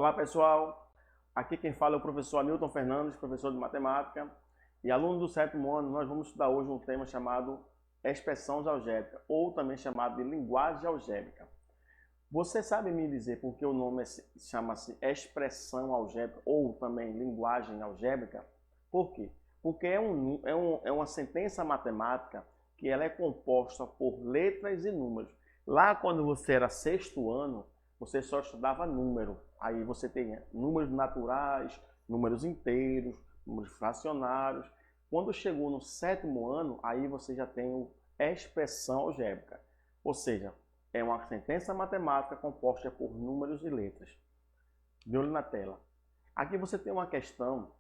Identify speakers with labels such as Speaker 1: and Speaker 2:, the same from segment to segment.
Speaker 1: Olá pessoal, aqui quem fala é o professor Anilton Fernandes, professor de matemática e aluno do 7º ano. Nós vamos estudar hoje um tema chamado expressão algébrica, ou também chamado de linguagem algébrica. Você sabe me dizer por que o nome chama-se expressão algébrica ou também linguagem algébrica? Por quê? Porque é uma sentença matemática que ela é composta por letras e números. Lá quando você era 6º ano, você só estudava número. Aí você tem números naturais, números inteiros, números fracionários. Quando chegou no 7º ano, aí você já tem a expressão algébrica. Ou seja, é uma sentença matemática composta por números e letras. De olho na tela. Aqui você tem uma questão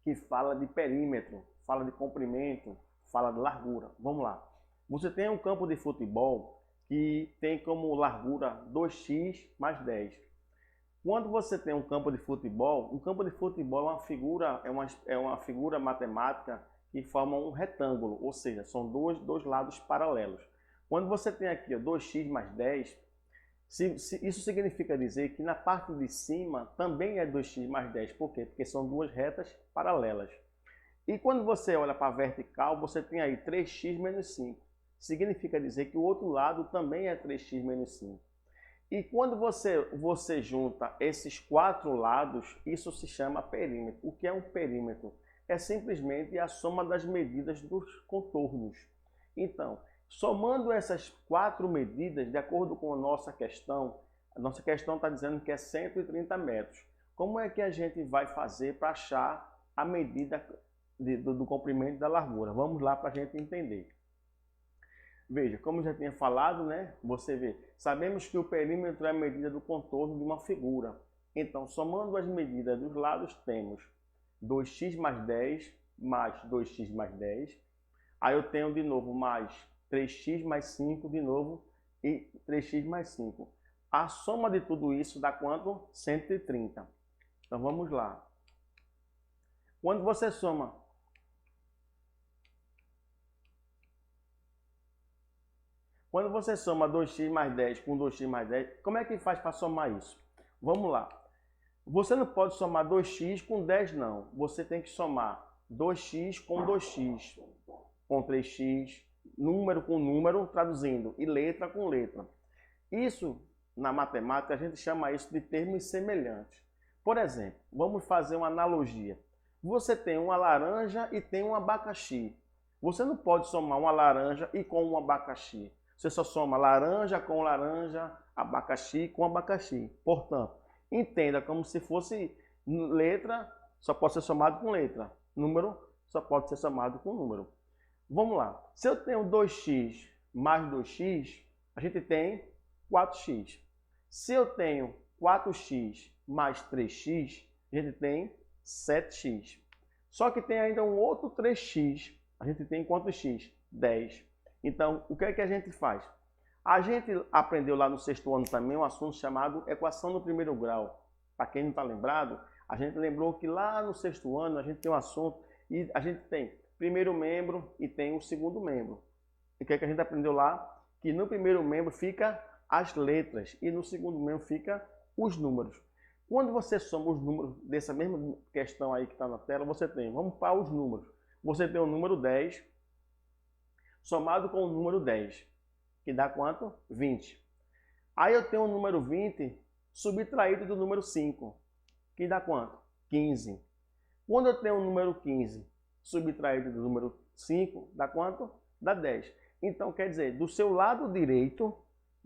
Speaker 1: que fala de perímetro, fala de comprimento, fala de largura. Vamos lá. Você tem um campo de futebol que tem como largura 2x mais 10. Quando você tem um campo de futebol é uma figura matemática que forma um retângulo, ou seja, são dois lados paralelos. Quando você tem aqui 2x mais 10, isso significa dizer que na parte de cima também é 2x mais 10. Por quê? Porque são duas retas paralelas. E quando você olha para a vertical, você tem aí 3x menos 5. Significa dizer que o outro lado também é 3x menos 5. E quando você junta esses quatro lados, isso se chama perímetro. O que é um perímetro? É simplesmente a soma das medidas dos contornos. Então, somando essas quatro medidas, de acordo com a nossa questão está dizendo que é 130 metros. Como é que a gente vai fazer para achar a medida do comprimento e da largura? Vamos lá para a gente entender. Veja, como eu já tinha falado, né? Você vê, sabemos que o perímetro é a medida do contorno de uma figura. Então, somando as medidas dos lados, temos 2x mais 10 mais 2x mais 10. Aí eu tenho de novo mais 3x mais 5 de novo e 3x mais 5. A soma de tudo isso dá quanto? 130. Então vamos lá. Quando você soma Quando você soma 2x mais 10 com 2x mais 10, como é que faz para somar isso? Vamos lá. Você não pode somar 2x com 10, não. Você tem que somar 2x com 2x, com 3x, número com número, traduzindo, e letra com letra. Isso, na matemática, a gente chama isso de termos semelhantes. Por exemplo, vamos fazer uma analogia. Você tem uma laranja e tem um abacaxi. Você não pode somar uma laranja e com um abacaxi. Você só soma laranja com laranja, abacaxi com abacaxi. Portanto, entenda como se fosse letra, só pode ser somado com letra. Número, só pode ser somado com número. Vamos lá. Se eu tenho 2x mais 2x, a gente tem 4x. Se eu tenho 4x mais 3x, a gente tem 7x. Só que tem ainda um outro 3x. A gente tem quantos x? 10. Então, o que é que a gente faz? A gente aprendeu lá no 6º ano também um assunto chamado equação do primeiro grau. Para quem não está lembrado, a gente lembrou que lá no 6º ano a gente tem um assunto e a gente tem primeiro membro e tem o segundo membro. E o que é que a gente aprendeu lá? Que no primeiro membro fica as letras e no segundo membro fica os números. Quando você soma os números dessa mesma questão aí que está na tela, você tem, vamos para os números. Você tem o número 10 somado com o número 10, que dá quanto? 20. Aí eu tenho o número 20 subtraído do número 5, que dá quanto? 15. Quando eu tenho o número 15 subtraído do número 5, dá quanto? Dá 10. Então, quer dizer, do seu lado direito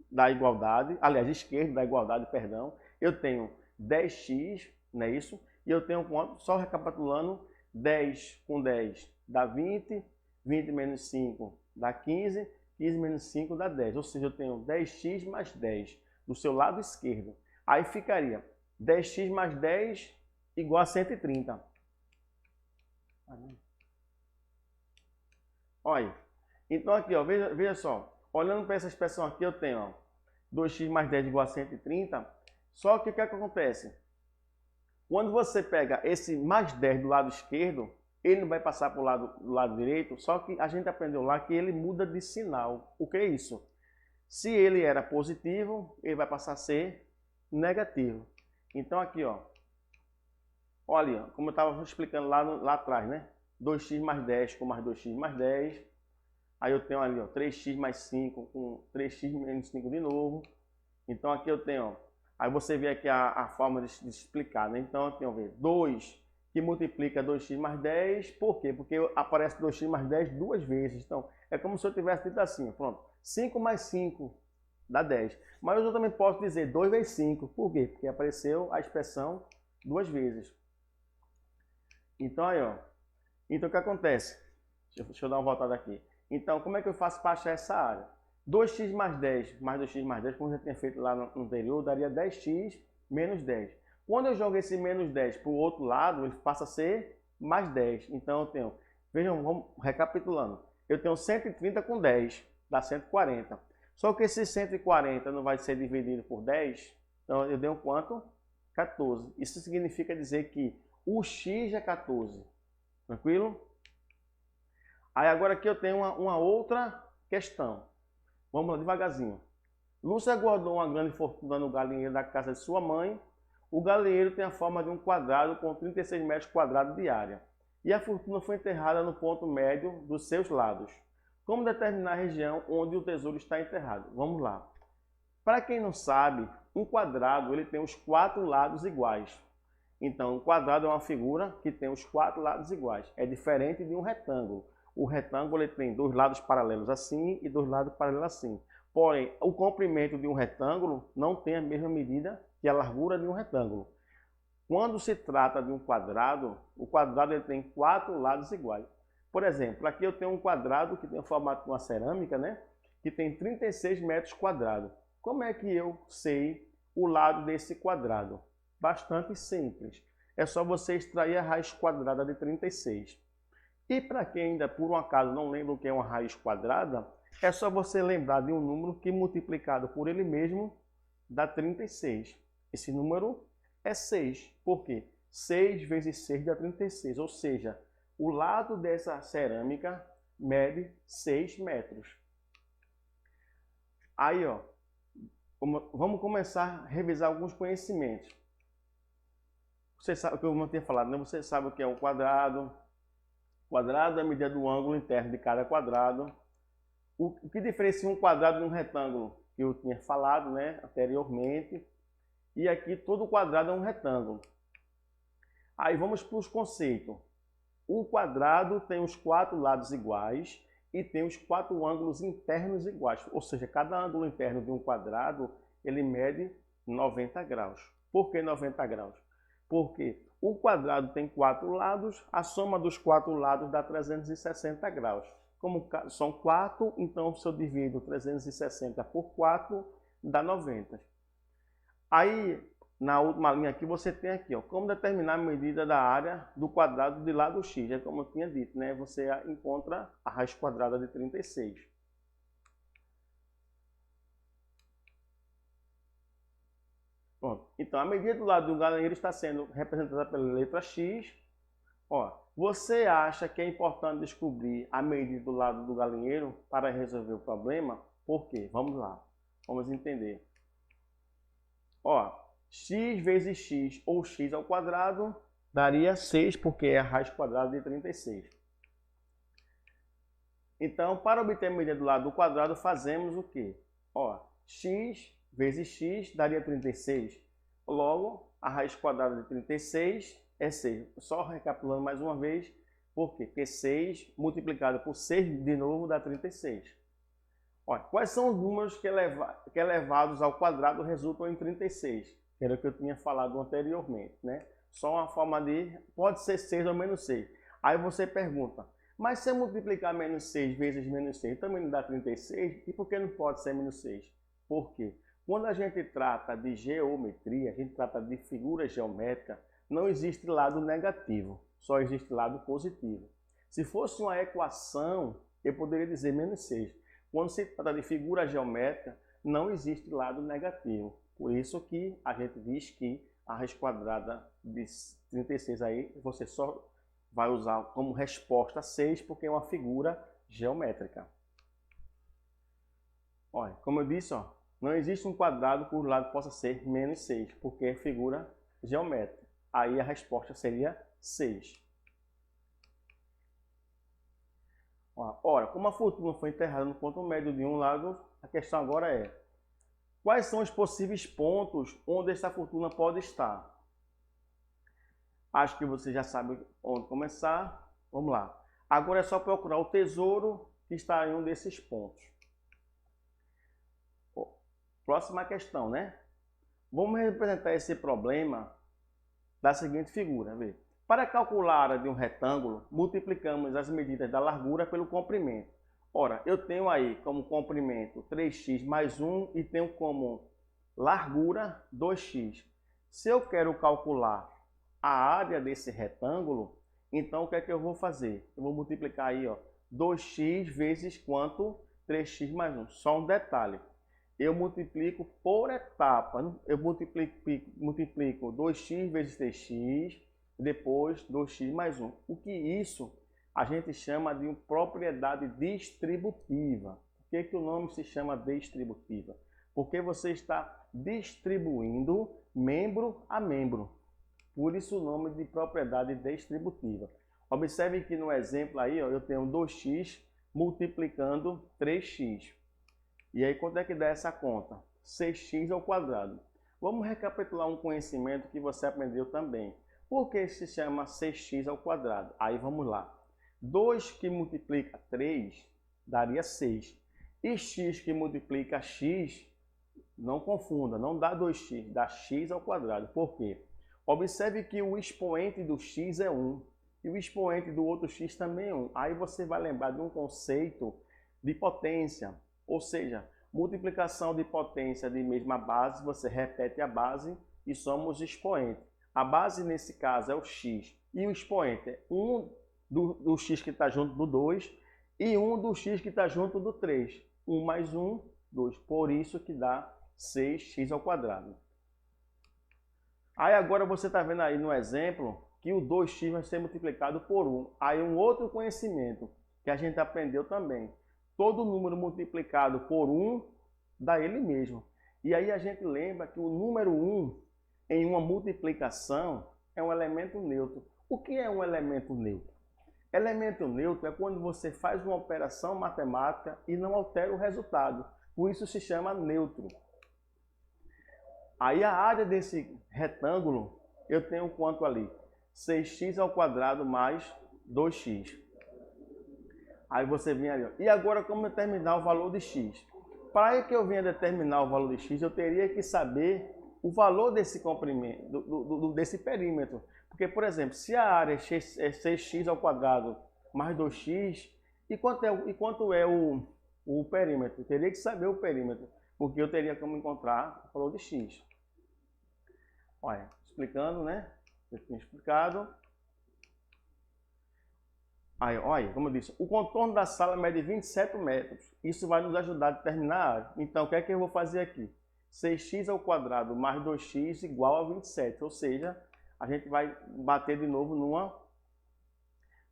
Speaker 1: da igualdade, aliás, esquerdo da igualdade, perdão, eu tenho 10x, não é isso? E eu tenho quanto? Só recapitulando, 10 com 10 dá 20, 20 menos 5 dá 15, 15 menos 5 dá 10. Ou seja, eu tenho 10x mais 10 do seu lado esquerdo. Aí ficaria 10x mais 10 igual a 130. Olha, então aqui, ó, veja só. Olhando para essa expressão aqui, eu tenho ó, 2x mais 10 igual a 130. Só que o que é que acontece? Quando você pega esse mais 10 do lado esquerdo, ele não vai passar para o lado direito, só que a gente aprendeu lá que ele muda de sinal. O que é isso? Se ele era positivo, ele vai passar a ser negativo. Então aqui, ó. Olha, como eu estava explicando lá atrás, né? 2x mais 10 com mais 2x mais 10. Aí eu tenho ali, ó, 3x mais 5 com 3x menos 5 de novo. Então aqui eu tenho, ó, aí você vê aqui a forma de explicar, né? Então eu tenho, ó, 2 que multiplica 2x mais 10. Por quê? Porque aparece 2x mais 10 duas vezes. Então é como se eu tivesse dito assim, pronto. 5 mais 5 dá 10. Mas eu também posso dizer 2 vezes 5. Por quê? Porque apareceu a expressão duas vezes. Então aí, ó. Então o que acontece? Deixa eu dar uma voltada aqui. Então, como é que eu faço para achar essa área? 2x mais 10 mais 2x mais 10, como eu já tinha feito lá no anterior, daria 10x menos 10. Quando eu jogo esse menos 10 para o outro lado, ele passa a ser mais 10. Então eu tenho, vejam, vamos recapitulando. Eu tenho 130 com 10, dá 140. Só que esse 140 não vai ser dividido por 10, então eu tenho quanto? 14. Isso significa dizer que o x é 14. Tranquilo? Aí agora aqui eu tenho uma outra questão. Vamos lá, devagarzinho. Lúcia guardou uma grande fortuna no galinheiro da casa de sua mãe. O galinheiro tem a forma de um quadrado com 36 metros quadrados de área. E a fortuna foi enterrada no ponto médio dos seus lados. Como determinar a região onde o tesouro está enterrado? Vamos lá. Para quem não sabe, um quadrado ele tem os 4 lados iguais. Então, um quadrado é uma figura que tem os 4 lados iguais. É diferente de um retângulo. O retângulo ele tem 2 lados paralelos assim e 2 lados paralelos assim. Porém, o comprimento de um retângulo não tem a mesma medida que a largura de um retângulo. Quando se trata de um quadrado, o quadrado ele tem 4 lados iguais. Por exemplo, aqui eu tenho um quadrado que tem o formato de uma cerâmica, né? Que tem 36 metros quadrados. Como é que eu sei o lado desse quadrado? Bastante simples. É só você extrair a raiz quadrada de 36. E para quem ainda por um acaso não lembra o que é uma raiz quadrada, é só você lembrar de um número que multiplicado por ele mesmo dá 36. Esse número é 6. Por quê? 6 vezes 6 dá 36. Ou seja, o lado dessa cerâmica mede 6 metros. Aí, ó, vamos começar a revisar alguns conhecimentos. Você sabe o que eu tinha falado, né? Você sabe o que é um quadrado. Quadrado é a medida do ângulo interno de cada quadrado. O que diferencia um quadrado de um retângulo? Que eu tinha falado, né, anteriormente. E aqui todo quadrado é um retângulo. Aí vamos para os conceitos. O quadrado tem os 4 lados iguais e tem os 4 ângulos internos iguais. Ou seja, cada ângulo interno de um quadrado ele mede 90 graus. Por que 90 graus? Porque o quadrado tem 4 lados, a soma dos 4 lados dá 360 graus. Como são 4, então se eu divido 360 por 4, dá 90. Aí, na última linha aqui, você tem aqui, ó, como determinar a medida da área do quadrado de lado x. É como eu tinha dito, né? Você encontra a raiz quadrada de 36. Pronto. Então, a medida do lado do galinheiro está sendo representada pela letra X. Ó, você acha que é importante descobrir a medida do lado do galinheiro para resolver o problema? Por quê? Vamos lá. Vamos entender. Ó, x vezes x ou x ao quadrado daria 6, porque é a raiz quadrada de 36. Então, para obter a medida do lado do quadrado, fazemos o quê? Ó, x vezes x daria 36. Logo, a raiz quadrada de 36 é 6. Só recapitulando mais uma vez, por quê? Porque 6 multiplicado por 6 de novo dá 36. Olha, quais são os números que elevados ao quadrado resultam em 36? Que era o que eu tinha falado anteriormente, né? Só uma forma de... pode ser 6 ou menos 6. Aí você pergunta, mas se eu multiplicar menos 6 vezes menos 6, também não dá 36? E por que não pode ser menos 6? Por quê? Quando a gente trata de geometria, a gente trata de figura geométrica, não existe lado negativo, só existe lado positivo. Se fosse uma equação, eu poderia dizer menos 6. Quando se trata de figura geométrica, não existe lado negativo. Por isso que a gente diz que a raiz quadrada de 36 aí, você só vai usar como resposta 6, porque é uma figura geométrica. Olha, como eu disse, ó, não existe um quadrado cujo lado possa ser menos 6, porque é figura geométrica. Aí a resposta seria 6. Ora, como a fortuna foi enterrada no ponto médio de um lado, a questão agora é: quais são os possíveis pontos onde essa fortuna pode estar? Acho que você já sabe onde começar. Vamos lá. Agora é só procurar o tesouro que está em um desses pontos. Próxima questão, né? Vamos representar esse problema da seguinte figura. Vê. Para calcular a área de um retângulo, multiplicamos as medidas da largura pelo comprimento. Ora, eu tenho aí como comprimento 3x mais 1 e tenho como largura 2x. Se eu quero calcular a área desse retângulo, então o que é que eu vou fazer? Eu vou multiplicar aí, ó, 2x vezes quanto? 3x mais 1. Só um detalhe. Eu multiplico por etapa. Eu multiplico 2x vezes 3x, depois 2x mais 1. O que isso a gente chama de uma propriedade distributiva. Por que o nome se chama distributiva? Porque você está distribuindo membro a membro. Por isso o nome de propriedade distributiva. Observe que no exemplo aí, ó, eu tenho 2x multiplicando 3x. E aí quanto é que dá essa conta? 6x ao quadrado. Vamos recapitular um conhecimento que você aprendeu também. Por que se chama 6x ao quadrado? Aí vamos lá. 2 que multiplica 3 daria 6. E x que multiplica x, não confunda, não dá 2x, dá x ao quadrado. Por quê? Observe que o expoente do x é 1 e o expoente do outro x também é 1. Aí você vai lembrar de um conceito de potência, ou seja, multiplicação de potência de mesma base, você repete a base e soma os expoentes. A base nesse caso é o x e o expoente é 1 do x que está junto do 2 e 1 do x que está junto do 3. 1 mais 1, 2. Por isso que dá 6x ao quadrado. Aí agora você está vendo aí no exemplo que o 2x vai ser multiplicado por 1. Aí um outro conhecimento que a gente aprendeu também. Todo número multiplicado por 1 dá ele mesmo. E aí a gente lembra que o número 1 em uma multiplicação é um elemento neutro. O que é um elemento neutro? Elemento neutro é quando você faz uma operação matemática e não altera o resultado. Por isso se chama neutro. Aí a área desse retângulo, eu tenho quanto ali? 6x ao quadrado mais 2x. Aí você vem ali, ó. E agora como determinar o valor de x? Para que eu venha determinar o valor de x, eu teria que saber o valor desse comprimento, desse perímetro. Porque, por exemplo, se a área é 6x ao quadrado mais 2x, e quanto é o perímetro? Eu teria que saber o perímetro, porque eu teria como encontrar o valor de x. Olha, explicando, né? Eu tinha explicado. Aí, olha, como eu disse, o contorno da sala mede 27 metros. Isso vai nos ajudar a determinar a área. Então, o que é que eu vou fazer aqui? 6x ao quadrado mais 2x igual a 27. Ou seja, a gente vai bater de novo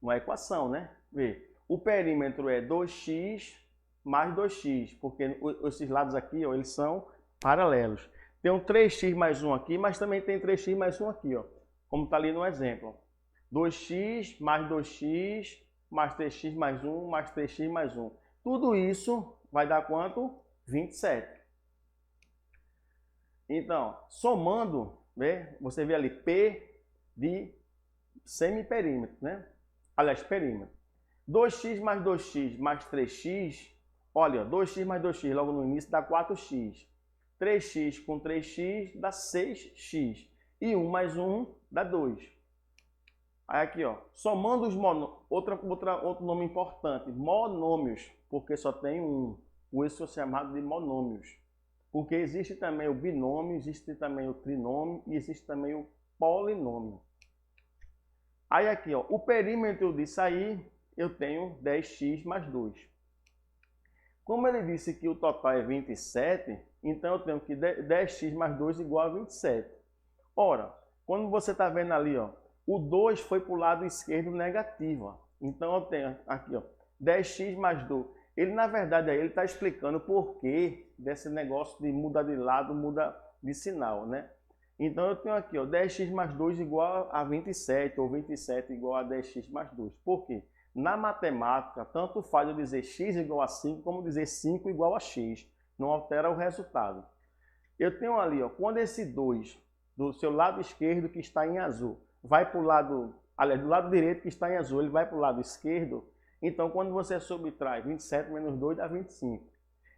Speaker 1: numa equação, né? Vê, o perímetro é 2x mais 2x, porque esses lados aqui, ó, eles são paralelos. Tem um 3x mais 1 aqui, mas também tem 3x mais 1 aqui, ó, como está ali no exemplo. 2x mais 2x mais 3x mais 1 mais 3x mais 1. Tudo isso vai dar quanto? 27. Então, somando, né, você vê ali P de semiperímetro, né? Aliás, perímetro. 2x mais 2x mais 3x, olha, 2x mais 2x logo no início dá 4x. 3x com 3x dá 6x. E 1 mais 1 dá 2. Aí aqui, ó, somando os monômios, outro nome importante, monômios, porque só tem um. Por isso é chamado de monômios. Porque existe também o binômio, existe também o trinômio e existe também o polinômio. Aí aqui, ó, o perímetro disso aí, eu tenho 10x mais 2. Como ele disse que o total é 27, então eu tenho que 10x mais 2 igual a 27. Ora, quando você está vendo ali, ó, o 2 foi para o lado esquerdo negativo. Ó. Então eu tenho aqui, ó, 10x mais 2. Ele, na verdade, aí ele está explicando por que desse negócio de mudar de lado, muda de sinal, né? Então eu tenho aqui, ó, 10x mais 2 igual a 27, ou 27 igual a 10x mais 2. Por quê? Na matemática, tanto faz eu dizer x igual a 5, como dizer 5 igual a x. Não altera o resultado. Eu tenho ali, ó, quando esse 2 do seu lado esquerdo, que está em azul, vai para o lado, aliás, do lado direito que está em azul, ele vai para o lado esquerdo, então quando você subtrai 27 menos 2 dá 25.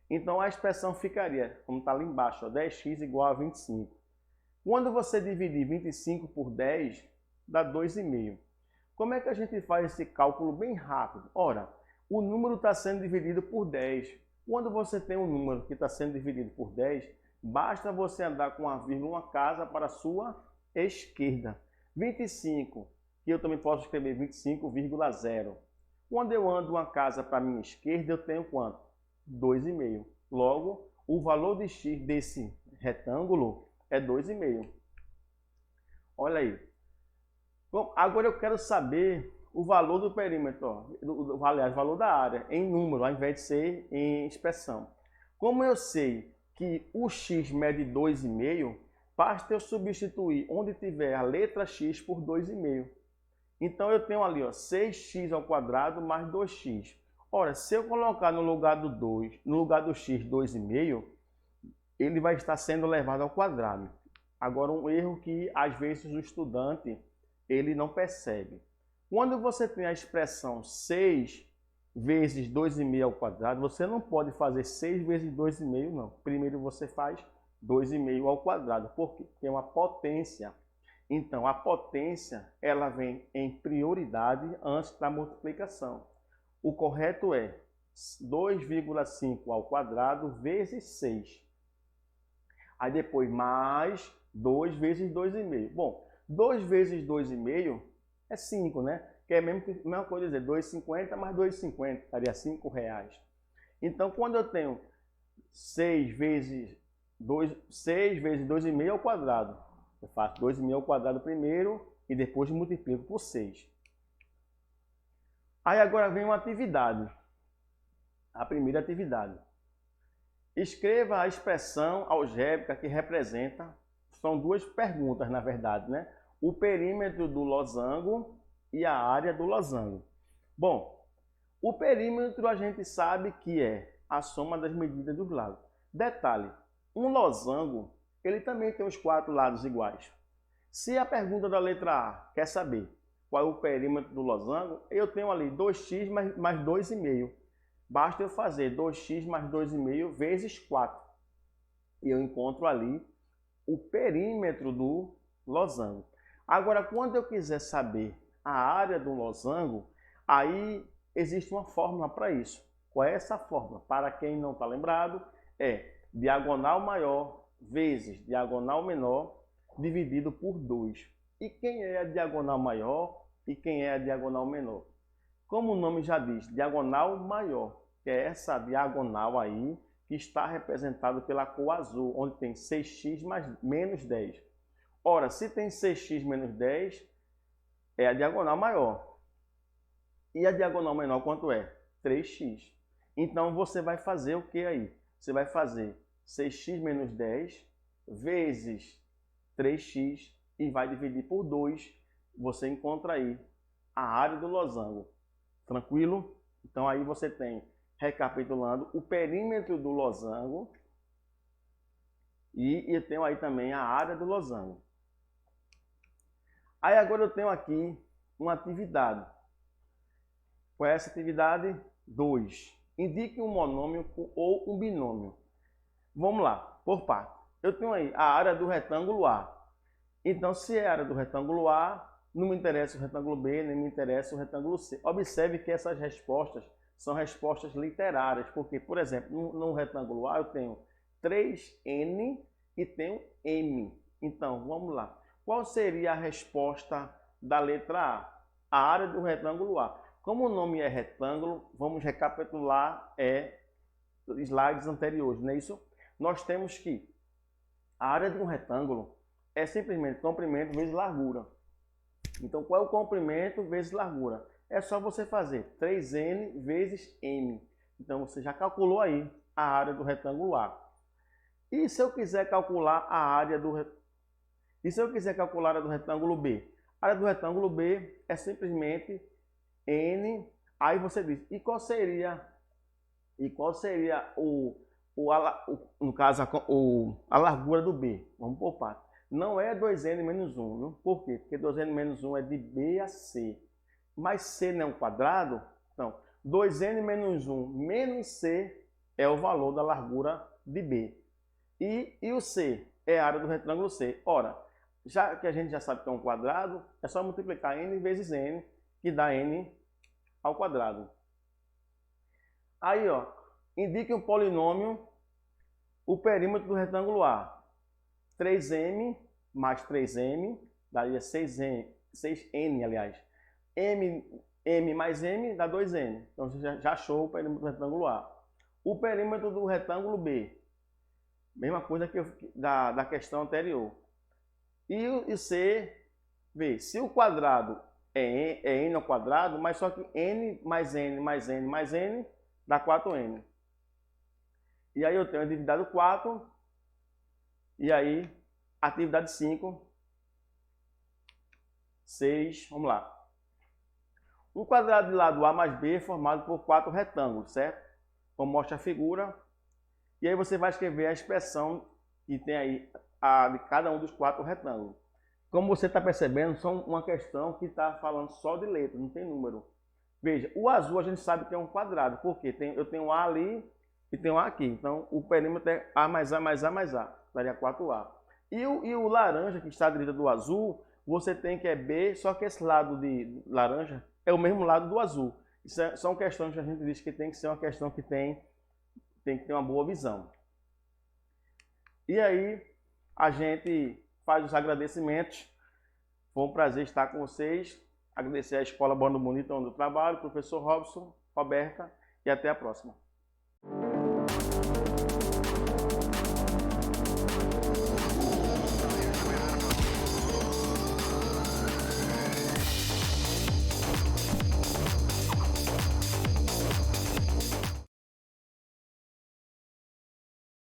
Speaker 1: Então a expressão ficaria, como está ali embaixo, ó, 10x igual a 25. Quando você dividir 25 por 10, dá 2,5. Como é que a gente faz esse cálculo bem rápido? Ora, o número está sendo dividido por 10. Quando você tem um número que está sendo dividido por 10, basta você andar com a vírgula uma casa para a sua esquerda. 25, que eu também posso escrever 25,0. Quando eu ando uma casa para a minha esquerda, eu tenho quanto? 2,5. Logo, o valor de x desse retângulo é 2,5. Olha aí. Bom, agora eu quero saber o valor do perímetro, ó, aliás, o valor da área, em número, ao invés de ser em expressão. Como eu sei que o x mede 2,5, basta eu substituir onde tiver a letra x por 2,5. Então eu tenho ali, ó, 6x ao quadrado mais 2x. Ora, se eu colocar no lugar do 2, no lugar do x 2,5, ele vai estar sendo elevado ao quadrado. Agora, um erro que às vezes o estudante ele não percebe. Quando você tem a expressão 6 vezes 2,5 ao quadrado, você não pode fazer 6 vezes 2,5, não. Primeiro você faz 2,5 ao quadrado. Por quê? Porque é uma potência. Então, a potência ela vem em prioridade antes da multiplicação. O correto é 2,5 ao quadrado vezes 6. Aí depois mais 2 vezes 2,5. Bom, 2 vezes 2,5 é 5, né? Que é a mesma coisa dizer 2,50 mais 2,50, daria R$5. Então, quando eu tenho 6 vezes 2,5 ao quadrado, eu faço 2,5 ao quadrado primeiro e depois multiplico por 6. Aí agora vem uma atividade. A primeira atividade. Escreva a expressão algébrica que representa, são duas perguntas na verdade, né? O perímetro do losango e a área do losango. Bom, o perímetro a gente sabe que é a soma das medidas dos lados. Detalhe, um losango, ele também tem os 4 lados iguais. Se a pergunta da letra A quer saber qual é o perímetro do losango, eu tenho ali 2x mais 2,5. Basta eu fazer 2x mais 2,5 vezes 4. E eu encontro ali o perímetro do losango. Agora, quando eu quiser saber a área do losango, aí existe uma fórmula para isso. Qual é essa fórmula? Para quem não está lembrado, é diagonal maior vezes diagonal menor dividido por 2. E quem é a diagonal maior e quem é a diagonal menor? Como o nome já diz, diagonal maior, que é essa diagonal aí que está representada pela cor azul, onde tem 6x menos 10. Ora, se tem 6x menos 10, é a diagonal maior. E a diagonal menor quanto é? 3x. Então você vai fazer o que aí? Você vai fazer 6x menos 10 vezes 3x e vai dividir por 2. Você encontra aí a área do losango. Tranquilo? Então aí você tem, recapitulando, o perímetro do losango e eu tenho aí também a área do losango. Aí agora eu tenho aqui uma atividade. Qual é essa atividade? 2. Indique um monômio ou um binômio. Vamos lá, por parte. Eu tenho aí a área do retângulo A. Então, se é a área do retângulo A, não me interessa o retângulo B, nem me interessa o retângulo C. Observe que essas respostas são respostas literárias, porque, por exemplo, no retângulo A eu tenho 3N e tenho M. Então, vamos lá. Qual seria a resposta da letra A? A área do retângulo A. Como o nome é retângulo, vamos recapitular slides anteriores, não é isso? Nós temos que a área de um retângulo é simplesmente comprimento vezes largura. Então, qual é o comprimento vezes largura? É só você fazer 3N vezes M. Então, você já calculou aí a área do retângulo A. E se eu quiser calcular a área do retângulo? E se eu quiser calcular a área do retângulo B? A área do retângulo B é simplesmente N. Aí você diz, e qual seria no caso, a largura do B? Vamos por parte. Não é 2n menos 1, viu? Por quê? Porque 2n menos 1 é de B a C. Mas C não é um quadrado? Então, 2n menos 1 menos C é o valor da largura de B. E o C é a área do retângulo C. Ora, já que a gente já sabe que é um quadrado, é só multiplicar n vezes n, que dá n ao quadrado. Aí, ó, indique um polinômio, o perímetro do retângulo A. 3m mais 3m, daria 6n, aliás. M mais m dá 2n. Então, você já achou o perímetro do retângulo A. O perímetro do retângulo B. Mesma coisa que da questão anterior. E C, vê, se o quadrado é n ao quadrado, mas só que n mais n mais n mais n dá 4n. E aí eu tenho a atividade 4, e aí atividade 5, 6, vamos lá. Um quadrado de lado A mais B é formado por 4 retângulos, certo? Como mostra a figura. E aí você vai escrever a expressão que tem aí de cada um dos 4 retângulos. Como você está percebendo, são uma questão que está falando só de letra, não tem número. Veja, o azul a gente sabe que é um quadrado, porque eu tenho A ali e tenho A aqui. Então, o perímetro é A mais A mais A mais A, daria 4A. E o laranja, que está à direita do azul, você tem que é B, só que esse lado de laranja é o mesmo lado do azul. São questões que a gente diz que tem que ser uma questão que tem que ter uma boa visão. E aí, a gente faz os agradecimentos. Foi um prazer estar com vocês. Agradecer à Escola Bando Bonito, onde eu trabalho, professor Robson, Roberta, e até a próxima.